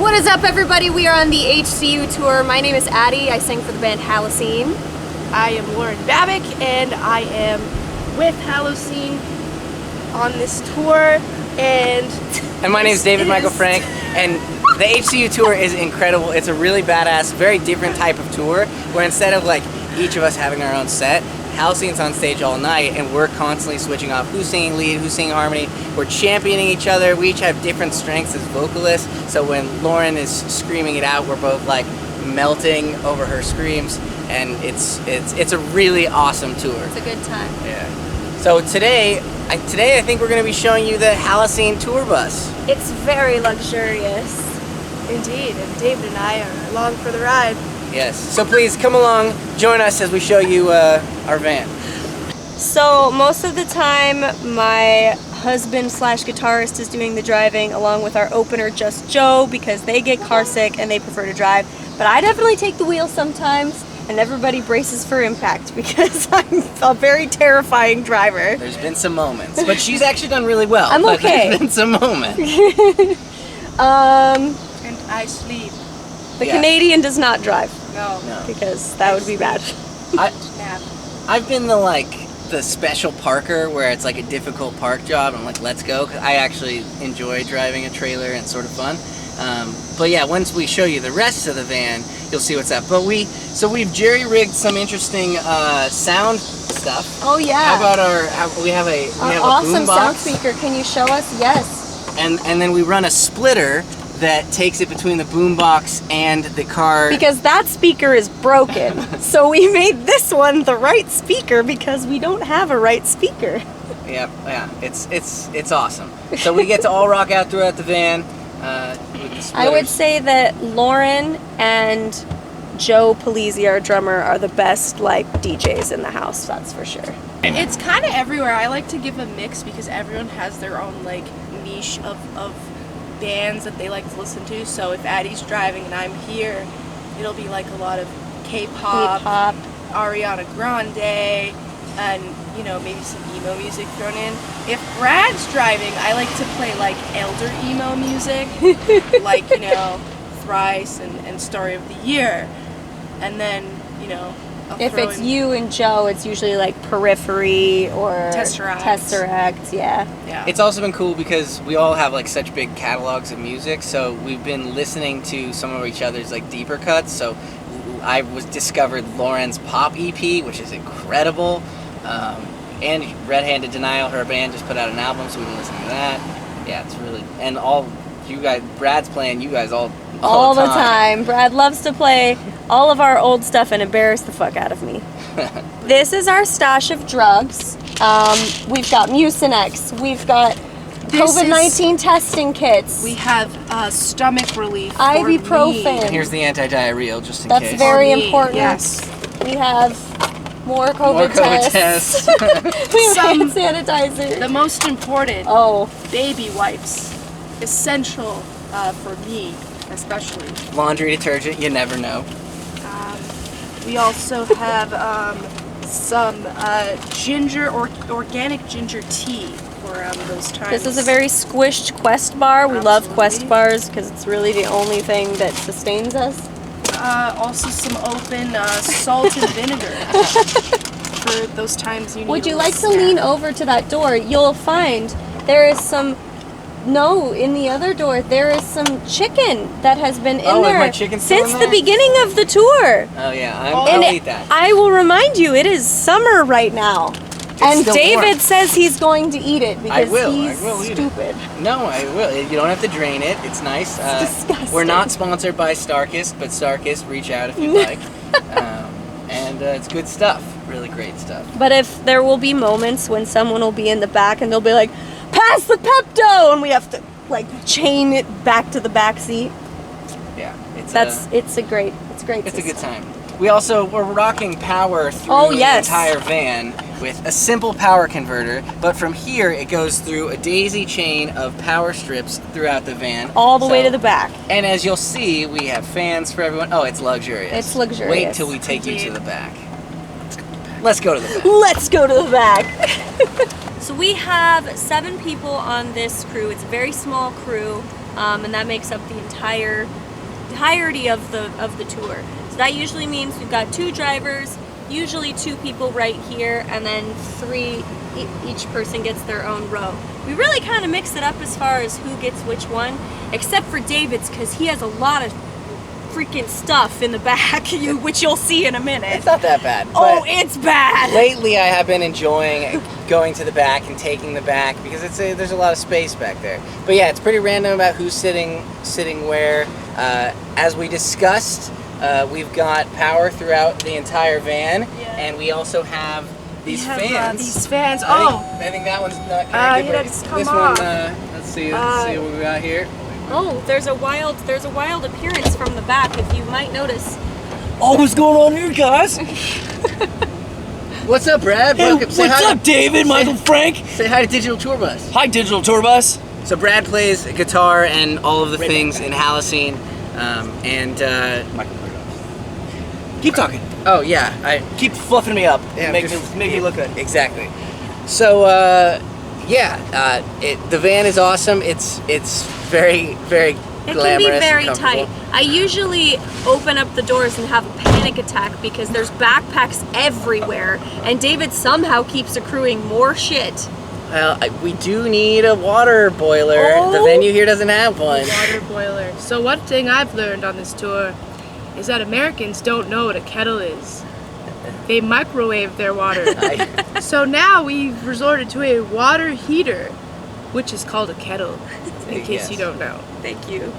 What is up, everybody? We are on the HCU Tour. My name is Addie. I sing for the band Halocene. I am Lauren Babic, and I am with Halocene on this tour. And my name is David Michael Frank, and the HCU Tour is incredible. It's a really badass, very different type of tour, where instead of like each of us having our own set, Halocene's on stage all night, and we're constantly switching off who's singing lead, who's singing harmony. We're championing each other. We each have different strengths as vocalists, so when Lauren is screaming it out, we're both like melting over her screams, and it's a really awesome tour. It's a good time. Yeah. So today I think we're going to be showing you the Halocene tour bus. It's very luxurious. indeed, and David and I are along for the ride. Yes. So please come along, join us as we show you our van. So most of the time my husband slash guitarist is doing the driving along with our opener Just Joe, because they get car sick and they prefer to drive. But I definitely take the wheel sometimes, and everybody braces for impact because I'm a very terrifying driver. There's been some moments, but she's actually done really well. I'm okay. There's been some moments. And I sleep. The Yes. Canadian does not drive No. because that would be bad. Nap. I've been the special parker where it's like a difficult park job. I'm like, let's go, 'cause I actually enjoy driving a trailer and it's sort of fun. But yeah, once we show you the rest of the van, you'll see what's up. But we've jerry-rigged some interesting sound stuff. Oh yeah. How about we have a awesome boom sound box, speaker. Can you show us? Yes. and then we run a splitter that takes it between the boombox and the car. Because that speaker is broken. So we made this one the right speaker because we don't have a right speaker. Yeah, it's awesome. So we get to all rock out throughout the van with the splitters. I would say that Lauren and Joe Polizzi, our drummer, are the best like DJs in the house, that's for sure. It's kind of everywhere. I like to give a mix because everyone has their own like niche of bands that they like to listen to. So if Addie's driving and I'm here, it'll be like a lot of K-pop, Ariana Grande, and maybe some emo music thrown in. If Brad's driving, I like to play like elder emo music, like Thrice and Story of the Year, and then I'll If throw it's in you and Joe, it's usually like Periphery or Tesseract. Yeah. It's also been cool because we all have like such big catalogs of music, so we've been listening to some of each other's like deeper cuts. So I discovered Lauren's pop EP, which is incredible, and Red Handed Denial, her band, just put out an album, so we've been listening to that. Yeah, it's really, and all you guys, Brad's playing you guys all the time. Brad loves to play all of our old stuff and embarrass the fuck out of me. This is our stash of drugs. We've got Mucinex. We've got COVID-19 testing kits. We have stomach relief. Ibuprofen. And here's the anti-diarrheal, just in That's case. very For me, important. yes. We have more COVID tests. We have hand sanitizer. The most important, Oh, baby wipes. Essential for me, especially. Laundry detergent, you never know. We also have some organic ginger tea for those times. this is a very squished Quest bar. We love Quest bars because it's really the only thing that sustains us. Also some open salt and vinegar for those times you need. Would you a like to snack. lean over to that door? You'll find there is some. No, in the other door there is some chicken that has been in Oh, is there my chicken still since in the there? beginning of the tour. Oh yeah, And I'll eat that. I will remind you, it is summer right now. And still David warm. says he's going to eat it because I will he's eat it. stupid. No, I will. You don't have to drain it. It's nice. disgusting. We're not sponsored by Starkist, but Starkist, reach out if you'd like. And it's good stuff. Really great stuff. But if there will be moments when someone will be in the back and they'll be like, pass the Pepto, and we have to like chain it back to the back seat. Yeah, it's It's a great a system. good time. We're rocking power through Oh, yes. the entire van with a simple power converter, but from here it goes through a daisy chain of power strips throughout the van. All the way So- to the back. And as you'll see, we have fans for everyone. Oh, it's luxurious. It's luxurious. Wait till we take you to the back. Let's go to the back. Let's go to the back. So we have 7 people on this crew. It's a very small crew. and that makes up the entirety of the tour. So that usually means we've got 2 drivers, usually 2 people right here, and then 3, each person gets their own row. We really kind of mix it up as far as who gets which one, except for David's, because he has a lot of freaking stuff in the back, which you'll see in a minute. It's not that bad. Oh, it's bad! Lately I have been enjoying going to the back and taking the back because there's a lot of space back there. But yeah, it's pretty random about who's sitting where. As we discussed, we've got power throughout the entire van, and we also have these fans. These fans. I think that one's not connected. But that's come this off. one, let's see what we got here. Oh, there's a wild appearance from the back, if you might notice. Oh, what's going on here, guys? What's up, Brad? Hey, Welcome. Say what's hi up, David? Michael Frank? Say hi to Digital Tour Bus. Hi, Digital Tour Bus. So Brad plays guitar and all of the things in Halocene, Keep talking. Oh yeah, Keep fluffing me up. Yeah, make just- me look good. Exactly. So the van is awesome. It's very It glamorous. can be and very comfortable. tight. I usually open up the doors and have a panic attack because there's backpacks everywhere, and David somehow keeps accruing more shit. Well, we do need a water boiler. The Oh. venue here doesn't have one. Water boiler. So one thing I've learned on this tour is that Americans don't know what a kettle is. They microwave their water. So now we've resorted to a water heater, which is called a kettle, in case you don't know. Thank you,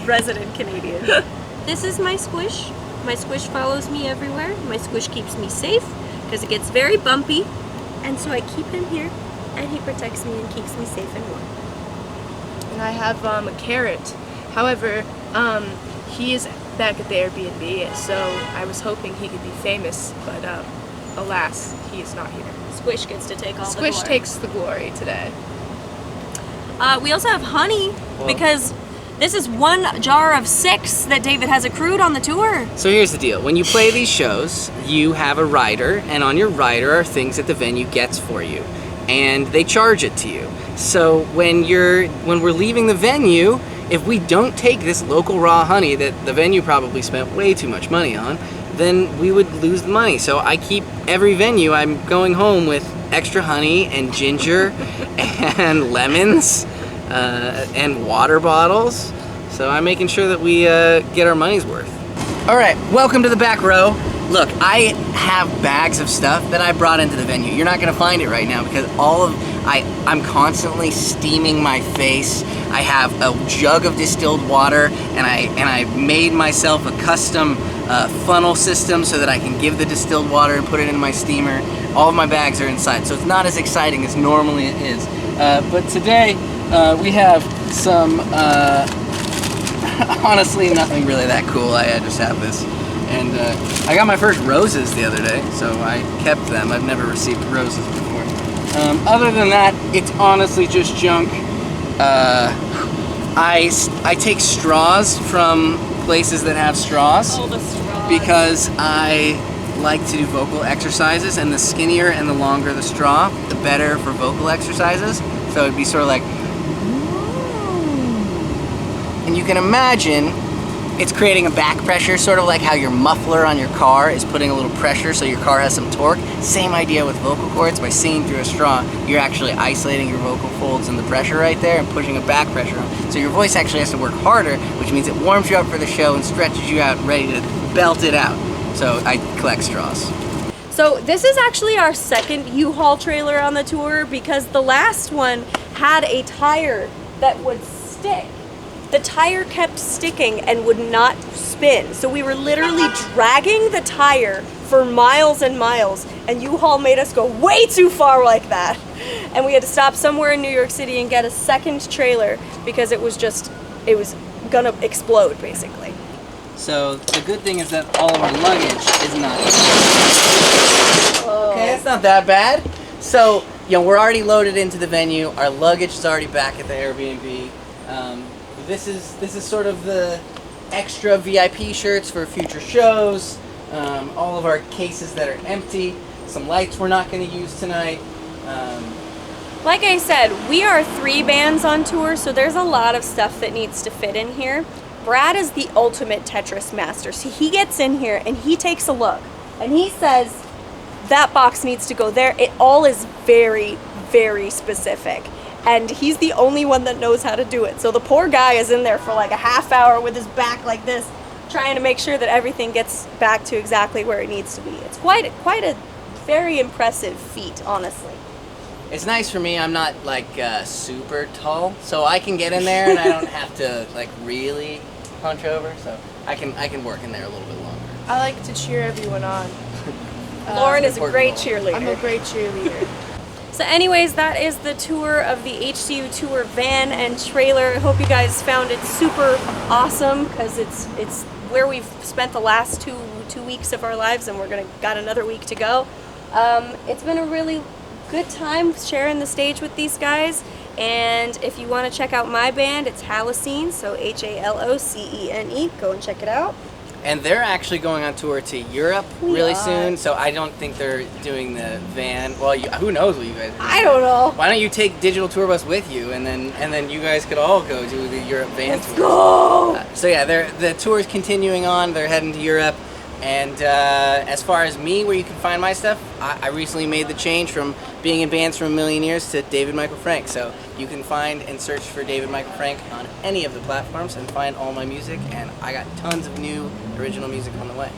resident Canadian. This is my squish. My squish follows me everywhere. My squish keeps me safe because it gets very bumpy, and so I keep him here, and he protects me and keeps me safe and warm. And I have a carrot. However, he is back at the Airbnb, so I was hoping he could be famous, but alas, he is not here. Squish gets to take all the Squish glory. takes the glory today. We also have honey because this is 1 jar of 6 that David has accrued on the tour. So here's the deal. When you play these shows, you have a rider, and on your rider are things that the venue gets for you, and they charge it to you. So when we're leaving the venue, if we don't take this local raw honey that the venue probably spent way too much money on, then we would lose the money. So I keep every venue, I'm going home with extra honey and ginger and lemons and water bottles. So I'm making sure that we get our money's worth. All right, welcome to the back row. Look, I have bags of stuff that I brought into the venue. You're not gonna find it right now because I'm constantly steaming my face. I have a jug of distilled water, and I made myself a custom funnel system so that I can give the distilled water and put it in my steamer. All of my bags are inside, so it's not as exciting as normally it is. But today we have some, honestly, nothing really that cool. I just have this. And I got my first roses the other day, so I kept them. I've never received roses before. Other than that, it's honestly just junk. I take straws from places that have straws All the straws. because I like to do vocal exercises, and the skinnier and the longer the straw, the better for vocal exercises. So it'd be sort of like, and you can imagine it's creating a back pressure, sort of like how your muffler on your car is putting a little pressure so your car has some torque. Same idea with vocal cords. By singing through a straw, you're actually isolating your vocal folds and the pressure right there and pushing a back pressure on. So your voice actually has to work harder, which means it warms you up for the show and stretches you out, ready to belt it out. So I collect straws. So this is actually our second U-Haul trailer on the tour because the last one had a tire that would stick. The tire kept sticking and would not spin. So we were literally dragging the tire for miles and miles, and U-Haul made us go way too far like that. And we had to stop somewhere in New York City and get a second trailer because it was gonna explode basically. So the good thing is that all of our luggage is not. Okay, it's not that bad. So, we're already loaded into the venue. Our luggage is already back at the Airbnb. This is sort of the extra VIP shirts for future shows. All of our cases that are empty. Some lights we're not going to use tonight. Like I said, we are 3 bands on tour, so there's a lot of stuff that needs to fit in here. Brad is the ultimate Tetris master. So he gets in here and he takes a look and he says, that box needs to go there. It all is very, very specific. And he's the only one that knows how to do it. So the poor guy is in there for like a half hour with his back like this, trying to make sure that everything gets back to exactly where it needs to be. It's quite a very impressive feat, honestly. It's nice for me. I'm not like super tall, so I can get in there and I don't have to like really punch over. So I can work in there a little bit longer. I like to cheer everyone on. Lauren is a great important cheerleader. I'm a great cheerleader. So anyways, that is the tour of the HCU Tour van and trailer. I hope you guys found it super awesome because it's where we've spent the last two weeks of our lives, and got another week to go. It's been a really good time sharing the stage with these guys. And if you want to check out my band, it's Halocene, so Halocene. Go and check it out. And they're actually going on tour to Europe really soon, so I don't think they're doing the van. Well, who knows what you guys are doing. I don't know. Why don't you take Digital Tour Bus with you, and then you guys could all go do the Europe van tour. Go! So yeah, the tour is continuing on. They're heading to Europe. And as far as me, where you can find my stuff, I recently made the change from being in bands for a million years to David Michael Frank. So you can find and search for David Michael Frank on any of the platforms and find all my music. And I got tons of new original music on the way.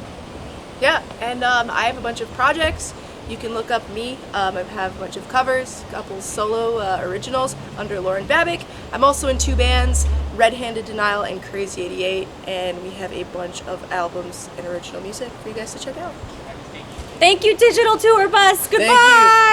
Yeah, and I have a bunch of projects. You can look up me. I have a bunch of covers, a couple solo originals under Lauren Babic. I'm also in 2 bands, Red Handed Denial and Crazy 88, and we have a bunch of albums and original music for you guys to check out. Thank you, Digital Tour Bus. Goodbye. Thank you.